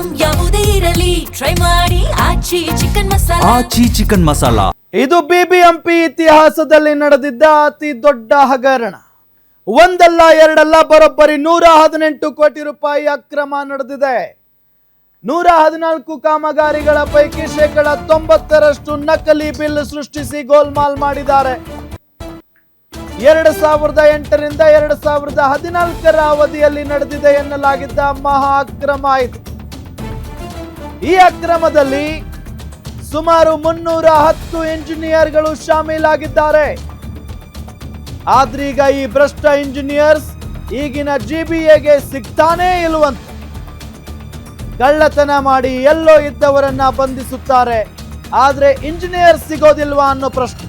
Item ಯಾವುದೇ ಇರಲಿ try ಮಾಡಿ ಆಚಿ ಚಿಕನ್ ಮಸಾಲಾ. ಇದು ಬಿಬಿಎಂಪಿ ಇತಿಹಾಸದಲ್ಲಿ ನಡೆದಿದ್ದ ಅತಿ ದೊಡ್ಡ ಹಗರಣ. ಒಂದಲ್ಲ ಎರಡಲ್ಲ, ಬರೋಬ್ಬರಿ 118 ಕೋಟಿ ರೂಪಾಯಿ ಅಕ್ರಮ ನಡೆದಿದೆ. 114 ಕಾಮಗಾರಿಗಳ ಪೈಕಿ 90% ನಕಲಿ ಬಿಲ್ ಸೃಷ್ಟಿಸಿ ಗೋಲ್ಮಾಲ್ ಮಾಡಿದ್ದಾರೆ. 2008ರಿಂದ 2014ರ ಅವಧಿಯಲ್ಲಿ ನಡೆದಿದೆ ಎನ್ನಲಾಗಿದ್ದ ಮಹಾ ಅಕ್ರಮ ಇದು. ಈ ಅಕ್ರಮದಲ್ಲಿ ಸುಮಾರು 310 ಇಂಜಿನಿಯರ್ಗಳು ಶಾಮೀಲಾಗಿದ್ದಾರೆ. ಆದ್ರೀಗ ಈ ಭ್ರಷ್ಟ ಇಂಜಿನಿಯರ್ಸ್ ಈಗಿನ ಜಿಬಿಎಗೆ ಸಿಗ್ತಾನೇ ಇಲ್ವಂತೆ. ಕಳ್ಳತನ ಮಾಡಿ ಎಲ್ಲೋ ಇದ್ದವರನ್ನ ಬಂಧಿಸುತ್ತಾರೆ, ಆದ್ರೆ ಇಂಜಿನಿಯರ್ ಸಿಗೋದಿಲ್ವಾ ಅನ್ನೋ ಪ್ರಶ್ನೆ.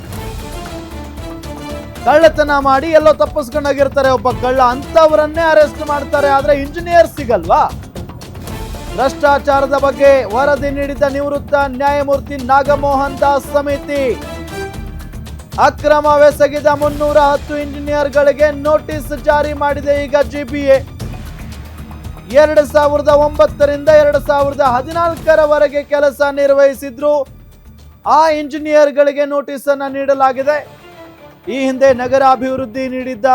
ಕಳ್ಳತನ ಮಾಡಿ ಎಲ್ಲೋ ತಪ್ಪಿಸ್ಕೊಂಡಾಗಿರ್ತಾರೆ ಒಬ್ಬ ಕಳ್ಳ, ಅಂತವರನ್ನೇ ಅರೆಸ್ಟ್ ಮಾಡ್ತಾರೆ, ಆದ್ರೆ ಇಂಜಿನಿಯರ್ ಸಿಗಲ್ವಾ? ಭ್ರಷ್ಟಾಚಾರದ ಬಗ್ಗೆ ವರದಿ ನೀಡಿದ ನಿವೃತ್ತ ನ್ಯಾಯಮೂರ್ತಿ ನಾಗಮೋಹನ್ ದಾಸ್ ಸಮಿತಿ ಅಕ್ರಮವೆಸಗಿದ 310 ಇಂಜಿನಿಯರ್ಗಳಿಗೆ ನೋಟಿಸ್ ಜಾರಿ ಮಾಡಿದೆ. ಈಗ ಜಿಬಿಎ 2009ರಿಂದ 2014ರವರೆಗೆ ಕೆಲಸ ನಿರ್ವಹಿಸಿದ್ರು ಆ ಇಂಜಿನಿಯರ್ಗಳಿಗೆ ನೋಟಿಸ್ ಅನ್ನು ನೀಡಲಾಗಿದೆ. ಈ ಹಿಂದೆ ನಗರಾಭಿವೃದ್ಧಿ ನೀಡಿದ್ದ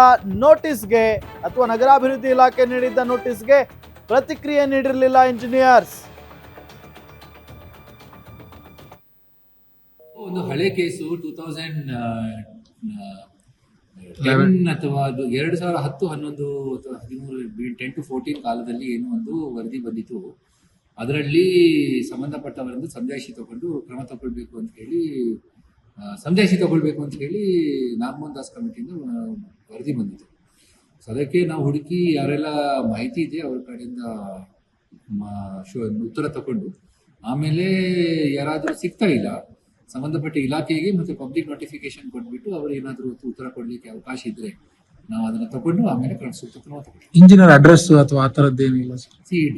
ನೋಟಿಸ್ಗೆ ಅಥವಾ ನಗರಾಭಿವೃದ್ಧಿ ಇಲಾಖೆ ನೀಡಿದ್ದ ನೋಟಿಸ್ಗೆ ಪ್ರತಿಕ್ರಿಯೆ ನೀಡಿರಲಿಲ್ಲ ಇಂಜಿನಿಯರ್ಸ್. ಒಂದು ಹಳೆ ಕೇಸು 2010 ಅಥವಾ 2010, 11 ಅಥವಾ 13, 10 to 14 ಕಾಲದಲ್ಲಿ ಏನೋ ಒಂದು ವರದಿ ಬಂದಿತ್ತು. ಅದರಲ್ಲಿ ಸಂಬಂಧಪಟ್ಟವರನ್ನು ಸಮಜಾಯಿಷಿ ತಗೊಂಡು ಕ್ರಮ ತಗೊಳ್ಬೇಕು ಅಂತ ಹೇಳಿ ನಾಗಮೋಹನ್ ದಾಸ್ ಕಮಿಟಿಯಿಂದ ವರದಿ ಬಂದಿತ್ತು. ಸೊ ಅದಕ್ಕೆ ನಾವು ಹುಡುಕಿ ಯಾರೆಲ್ಲ ಮಾಹಿತಿ ಇದೆ ಅವ್ರ ಕಡೆಯಿಂದ ಉತ್ತರ ತಗೊಂಡು, ಆಮೇಲೆ ಯಾರಾದರೂ ಸಿಗ್ತಾ ಇಲ್ಲ ಸಂಬಂಧಪಟ್ಟ ಇಲಾಖೆಗೆ ಮತ್ತೆ ಪಬ್ಲಿಕ್ ನೋಟಿಫಿಕೇಶನ್ ಕೊಟ್ಬಿಟ್ಟು ಅವ್ರು ಏನಾದರೂ ಉತ್ತರ ಕೊಡ್ಲಿಕ್ಕೆ ಅವಕಾಶ ಇದ್ರೆ ನಾವು ಅದನ್ನ ತಗೊಂಡು ಆಮೇಲೆ ಸೂಕ್ತ ಕ್ರಮ ತಗೊಂಡು. ಇಂಜಿನಿಯರ್ ಅಡ್ರೆಸ್ ಅಥವಾ ಆ ಥರದ್ದೇನಿಲ್ಲ?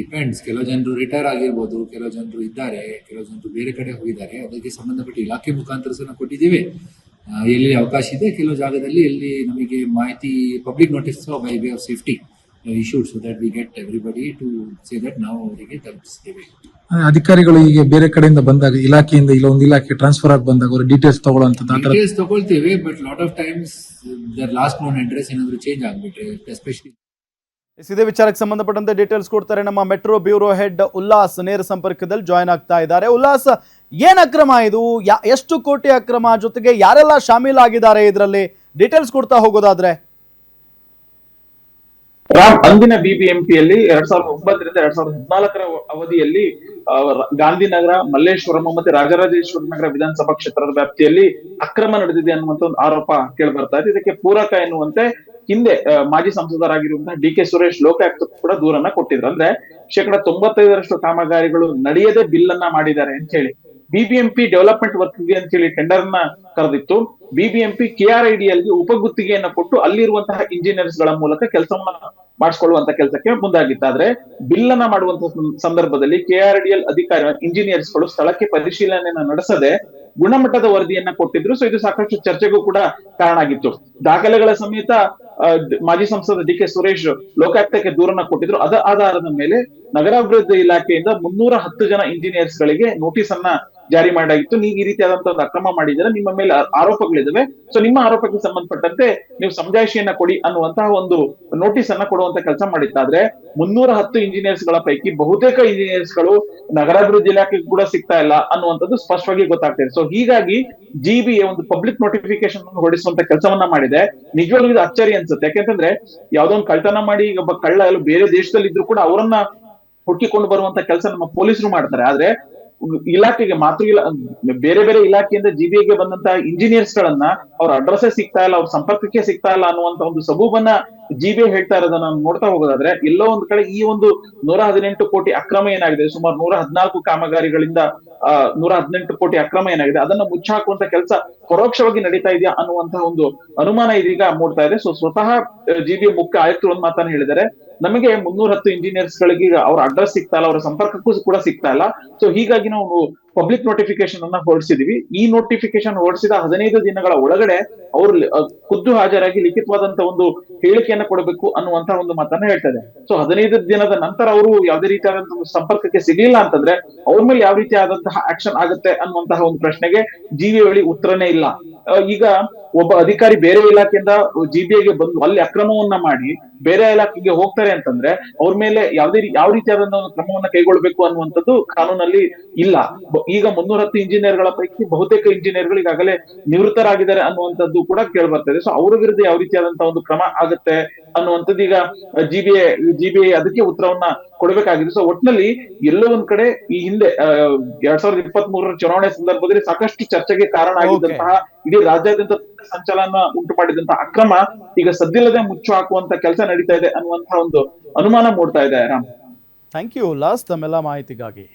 ಡಿಪೆಂಡ್ಸ್. ಕೆಲವು ಜನರು ರಿಟೈರ್ ಆಗಿರ್ಬೋದು, ಕೆಲವು ಜನರು ಇದ್ದಾರೆ, ಕೆಲವು ಜನರು ಬೇರೆ ಕಡೆ ಹೋಗಿದ್ದಾರೆ. ಅದಕ್ಕೆ ಸಂಬಂಧಪಟ್ಟ ಇಲಾಖೆ ಮುಖಾಂತರ ಸಹ ನಾವು ಕೊಟ್ಟಿದ್ದೇವೆ. ಎಲ್ಲಿ ಅವಕಾಶ ಇದೆ, ಕೆಲವು ಜಾಗದಲ್ಲಿ ಎಲ್ಲಿ ನಮಗೆ ಮಾಹಿತಿ public notice by way of safety issued so that we get everybody to say that ನಾವು ಅವರಿಗೆ ತಲುಪಿಸ್ತೇವೆ. ಅಧಿಕಾರಿಗಳು ಈಗ ಬೇರೆ ಕಡೆಯಿಂದ ಬಂದಾಗ, ಇಲಾಖೆಯಿಂದ ಇಲ್ಲ ಒಂದು ಇಲಾಖೆ ಟ್ರಾನ್ಸ್ಫರ್ ಆಗಿ ಬಂದಾಗ ಅವರು ಡೀಟೇಲ್ಸ್ ಡೀಟೇಲ್ಸ್ ತಗೊಳ್ತೇವೆ. But lot of times their last known address ಏನಾದರೂ ಚೇಂಜ್ ಆಗ್ಬಿಟ್ರೆ, ಎಸ್ಪೆಷಲಿ ಇದೇ ವಿಚಾರಕ್ಕೆ ಸಂಬಂಧಪಟ್ಟಂತೆ ಡೀಟೇಲ್ಸ್ ಕೊಡ್ತಾರೆ ನಮ್ಮ ಮೆಟ್ರೋ ಬ್ಯೂರೋ ಹೆಡ್ ಉಲ್ಲಾಸ್ ನೇರ ಸಂಪರ್ಕದಲ್ಲಿ ಜಾಯ್ನ್ ಆಗ್ತಾ ಇದ್ದಾರೆ. ಉಲ್ಲಾಸ್, ಏನ್ ಅಕ್ರಮ ಇದು? ಎಷ್ಟು ಕೋಟಿ ಅಕ್ರಮ, ಜೊತೆಗೆ ಯಾರೆಲ್ಲ ಶಾಮೀಲಾಗಿದ್ದಾರೆ ಇದರಲ್ಲಿ? ಡೀಟೇಲ್ಸ್ ಕೊಡ್ತಾ ಹೋಗೋದಾದ್ರೆ. ಅಂದಿನ ಬಿಬಿಎಂಪಿಯಲ್ಲಿ 2009ರಿಂದ 2014ರ ಅವಧಿಯಲ್ಲಿ ಗಾಂಧಿನಗರ, ಮಲ್ಲೇಶ್ವರಂ ಮತ್ತೆ ರಾಜರಾಜೇಶ್ವರ ನಗರ ವಿಧಾನಸಭಾ ಕ್ಷೇತ್ರದ ವ್ಯಾಪ್ತಿಯಲ್ಲಿ ಅಕ್ರಮ ನಡೆದಿದೆ ಅನ್ನುವಂತ ಒಂದು ಆರೋಪ ಕೇಳಿ ಬರ್ತಾ ಇದೆ. ಇದಕ್ಕೆ ಪೂರಕ ಎನ್ನುವಂತೆ ಹಿಂದೆ ಮಾಜಿ ಸಂಸದರಾಗಿರುವಂತಹ ಡಿ.ಕೆ. ಸುರೇಶ್ ಲೋಕಾಯುಕ್ತ ಕೂಡ ದೂರನ್ನ ಕೊಟ್ಟಿದ್ರು. ಅಂದ್ರೆ 95% ಕಾಮಗಾರಿಗಳು ನಡೆಯದೆ ಬಿಲ್ ಅನ್ನ ಮಾಡಿದ್ದಾರೆ ಅಂತ ಹೇಳಿ ಬಿಬಿಎಂಪಿ ಡೆವಲಪ್ಮೆಂಟ್ ವರ್ಕ್ ಗೆ ಅಂತ ಹೇಳಿ ಟೆಂಡರ್ ನ ಕರೆದಿತ್ತು. ಬಿಬಿಎಂಪಿ KRIDಯಲ್ಲಿ ಉಪಗುತ್ತಿಗೆಯನ್ನ ಕೊಟ್ಟು ಅಲ್ಲಿರುವಂತಹ ಇಂಜಿನಿಯರ್ಸ್ ಗಳ ಮೂಲಕ ಕೆಲಸವನ್ನ ಮಾಡಿಸ್ಕೊಳ್ಳುವಂತ ಕೆಲಸಕ್ಕೆ ಮುಂದಾಗಿತ್ತಾದ್ರೆ, ಬಿಲ್ ಅನ್ನ ಮಾಡುವಂತಹ ಸಂದರ್ಭದಲ್ಲಿ KRIDL ಅಧಿಕಾರಿ ಇಂಜಿನಿಯರ್ಸ್ ಗಳು ಸ್ಥಳಕ್ಕೆ ಪರಿಶೀಲನೆಯನ್ನ ನಡೆಸದೆ ಗುಣಮಟ್ಟದ ವರದಿಯನ್ನ ಕೊಟ್ಟಿದ್ರು. ಸೊ ಇದು ಸಾಕಷ್ಟು ಚರ್ಚೆಗೂ ಕೂಡ ಕಾರಣ ಆಗಿತ್ತು. ದಾಖಲೆಗಳ ಸಮೇತ ಮಾಜಿ ಸಂಸದ ಡಿ.ಕೆ. ಸುರೇಶ್ ಲೋಕಾಯುಕ್ತಕ್ಕೆ ದೂರನ್ನ ಕೊಟ್ಟಿದ್ರು. ಅದ ಆಧಾರದ ಮೇಲೆ ನಗರಾಭಿವೃದ್ಧಿ ಇಲಾಖೆಯಿಂದ 310 ಜನ ಇಂಜಿನಿಯರ್ಸ್ ಗಳಿಗೆ ನೋಟಿಸ್ ಅನ್ನ ಜಾರಿ ಮಾಡಾಗಿತ್ತು. ನೀವು ಈ ರೀತಿಯಾದಂತಹ ಒಂದು ಅಕ್ರಮ ಮಾಡಿದರೆ ನಿಮ್ಮ ಮೇಲೆ ಆರೋಪಗಳಿದಾವೆ, ಸೊ ನಿಮ್ಮ ಆರೋಪಕ್ಕೆ ಸಂಬಂಧಪಟ್ಟಂತೆ ನೀವು ಸಮಜಾಯಿಷಿಯನ್ನ ಕೊಡಿ ಅನ್ನುವಂತಹ ಒಂದು ನೋಟಿಸ್ ಅನ್ನ ಕೊಡುವಂತ ಕೆಲಸ ಮಾಡಿತ್ತಾದ್ರೆ, 310 ಇಂಜಿನಿಯರ್ಸ್ ಗಳ ಪೈಕಿ ಬಹುತೇಕ ಇಂಜಿನಿಯರ್ಸ್ ಗಳು ನಗರಾಭಿವೃದ್ಧಿ ಇಲಾಖೆಗೆ ಕೂಡ ಸಿಗ್ತಾ ಇಲ್ಲ ಅನ್ನುವಂಥದ್ದು ಸ್ಪಷ್ಟವಾಗಿ ಗೊತ್ತಾಗ್ತಿದೆ. ಸೊ ಹೀಗಾಗಿ ಜಿಬಿಎ ಒಂದು ಪಬ್ಲಿಕ್ ನೋಟಿಫಿಕೇಶನ್ ಹೊರಡಿಸುವಂತ ಕೆಲಸವನ್ನ ಮಾಡಿದೆ. ನಿಜವಾಗ್ಲೂ ಇದು ಅಚ್ಚರಿ ಅನ್ಸುತ್ತೆ. ಯಾಕೆಂತಂದ್ರೆ ಯಾವ್ದೋ ಒಂದು ಕಳ್ತನ ಮಾಡಿ ಒಬ್ಬ ಕಳ್ಳ ಎಲ್ಲ ಬೇರೆ ದೇಶದಲ್ಲಿ ಇದ್ರು ಕೂಡ ಅವರನ್ನ ಹುಡುಕಿಕೊಂಡು ಬರುವಂತ ಕೆಲಸ ನಮ್ಮ ಪೊಲೀಸರು ಮಾಡ್ತಾರೆ. ಆದ್ರೆ ಇಲಾಖೆಗೆ ಬೇರೆ ಬೇರೆ ಇಲಾಖೆಯಿಂದ ಜಿಬಿಎಗೆ ಬಂದಂತಹ ಇಂಜಿನಿಯರ್ಸ್ ಗಳನ್ನ ಅವ್ರ ಅಡ್ರೆಸ್ ಸಿಗ್ತಾ ಇಲ್ಲ, ಅವ್ರ ಸಂಪರ್ಕಕ್ಕೆ ಸಿಗ್ತಾ ಇಲ್ಲ ಅನ್ನುವಂತ ಒಂದು ಸಬೂಬನ್ನ ಜಿಬಿಎ ಹೇಳ್ತಾ ಇರೋದನ್ನ ನೋಡ್ತಾ ಹೋಗೋದಾದ್ರೆ, ಎಲ್ಲೋ ಒಂದ್ ಕಡೆ ಈ ಒಂದು 118 ಕೋಟಿ ಅಕ್ರಮ ಏನಾಗಿದೆ, ಸುಮಾರು 114 ಕಾಮಗಾರಿಗಳಿಂದ 118 ಕೋಟಿ ಅಕ್ರಮ ಏನಾಗಿದೆ ಅದನ್ನ ಮುಚ್ಚಾಕುವಂತ ಕೆಲಸ ಪರೋಕ್ಷವಾಗಿ ನಡೀತಾ ಇದೆಯಾ ಅನ್ನುವಂತಹ ಒಂದು ಅನುಮಾನ ಇದೀಗ ಮೂಡ್ತಾ ಇದೆ. ಸೊ ಸ್ವತಃ ಜಿಬಿಎ ಮುಖ್ಯ ಆಯುಕ್ತರು ಒಂದ್ ಮಾತನ್ನ ಹೇಳಿದ್ದಾರೆ, ನಮಗೆ 310 ಇಂಜಿನಿಯರ್ಸ್ ಗಳಿಗೆ ಅವ್ರ ಅಡ್ರೆಸ್ ಸಿಗ್ತಾ ಇಲ್ಲ, ಅವರ ಸಂಪರ್ಕಕ್ಕೂ ಕೂಡ ಸಿಗ್ತಾ ಇಲ್ಲ. ಸೊ ಹೀಗಾಗಿ ನಾವು ಪಬ್ಲಿಕ್ ನೋಟಿಫಿಕೇಶನ್ ಅನ್ನ ಹೊರಡಿಸಿದೀವಿ. ಈ ನೋಟಿಫಿಕೇಶನ್ ಹೊರಡಿಸಿದ 15 ದಿನಗಳ ಒಳಗಡೆ ಅವರು ಖುದ್ದು ಹಾಜರಾಗಿ ಲಿಖಿತವಾದಂತ ಒಂದು ಹೇಳಿಕೆಯನ್ನ ಕೊಡಬೇಕು ಅನ್ನುವಂತಹ ಒಂದು ಮಾತನ್ನ ಹೇಳ್ತಾ ಇದೆ. ಸೊ 15 ದಿನದ ನಂತರ ಅವರು ಯಾವುದೇ ರೀತಿಯಾದಂತಹ ಒಂದು ಸಂಪರ್ಕಕ್ಕೆ ಸಿಗ್ಲಿಲ್ಲ ಅಂತಂದ್ರೆ ಅವ್ರ ಮೇಲೆ ಯಾವ ರೀತಿಯಾದಂತಹ ಆಕ್ಷನ್ ಆಗುತ್ತೆ ಅನ್ನುವಂತಹ ಒಂದು ಪ್ರಶ್ನೆಗೆ ಜಿಬಿಎ ಬಳಿ ಉತ್ತರನೇ ಇಲ್ಲ. ಈಗ ಒಬ್ಬ ಅಧಿಕಾರಿ ಬೇರೆ ಇಲಾಖೆಯಿಂದ ಜಿಬಿಎಗೆ ಬಂದು ಅಲ್ಲಿ ಅಕ್ರಮವನ್ನ ಮಾಡಿ ಬೇರೆ ಇಲಾಖೆಗೆ ಹೋಗ್ತಾರೆ ಅಂತಂದ್ರೆ ಅವ್ರ ಮೇಲೆ ಯಾವ ರೀತಿಯಾದಂತಹ ಒಂದು ಕ್ರಮವನ್ನ ಕೈಗೊಳ್ಬೇಕು ಅನ್ನುವಂಥದ್ದು ಕಾನೂನಲ್ಲಿ ಇಲ್ಲ. ಈಗ 310 ಇಂಜಿನಿಯರ್ಗಳ ಪೈಕಿ ಬಹುತೇಕ ಇಂಜಿನಿಯರ್ಗಳು ಈಗಾಗಲೇ ನಿವೃತ್ತರಾಗಿದ್ದಾರೆ ಅನ್ನುವಂಥದ್ದು ಕೂಡ ಕೇಳಿ ಬರ್ತದೆ. ಸೊ ಅವರ ವಿರುದ್ಧ ಯಾವ ರೀತಿಯಾದಂತಹ ಒಂದು ಕ್ರಮ ಆಗುತ್ತೆ ಅನ್ನುವಂಥದ್ದು ಈಗ ಜಿಬಿಎ ಅದಕ್ಕೆ ಉತ್ತರವನ್ನ ಕೊಡಬೇಕಾಗಿದೆ. ಸೊ ಒಟ್ನಲ್ಲಿ ಎಲ್ಲೋ ಒಂದ್ ಕಡೆ ಈ ಹಿಂದೆ 2023 ಚುನಾವಣೆ ಸಂದರ್ಭದಲ್ಲಿ ಸಾಕಷ್ಟು ಚರ್ಚೆಗೆ ಕಾರಣ ಆಗಿದ್ದಂತಹ ಇಡೀ ರಾಜ್ಯಾದ್ಯಂತ ಸಂಚಲನ ಉಂಟು ಮಾಡಿದಂತಹ ಅಕ್ರಮ ಈಗ ಸದ್ದಿಲ್ಲದೆ ಮುಚ್ಚು ಹಾಕುವಂತ ಕೆಲಸ ನಡೀತಾ ಇದೆ ಅನ್ನುವಂತಹ ಒಂದು ಅನುಮಾನ ಮೂಡ್ತಾ ಇದೆ. ರಾಮ್, ಥ್ಯಾಂಕ್ ಯು ಉಲ್ಲಾಸ್ ತಮ್ಮೆಲ್ಲ ಮಾಹಿತಿಗಾಗಿ.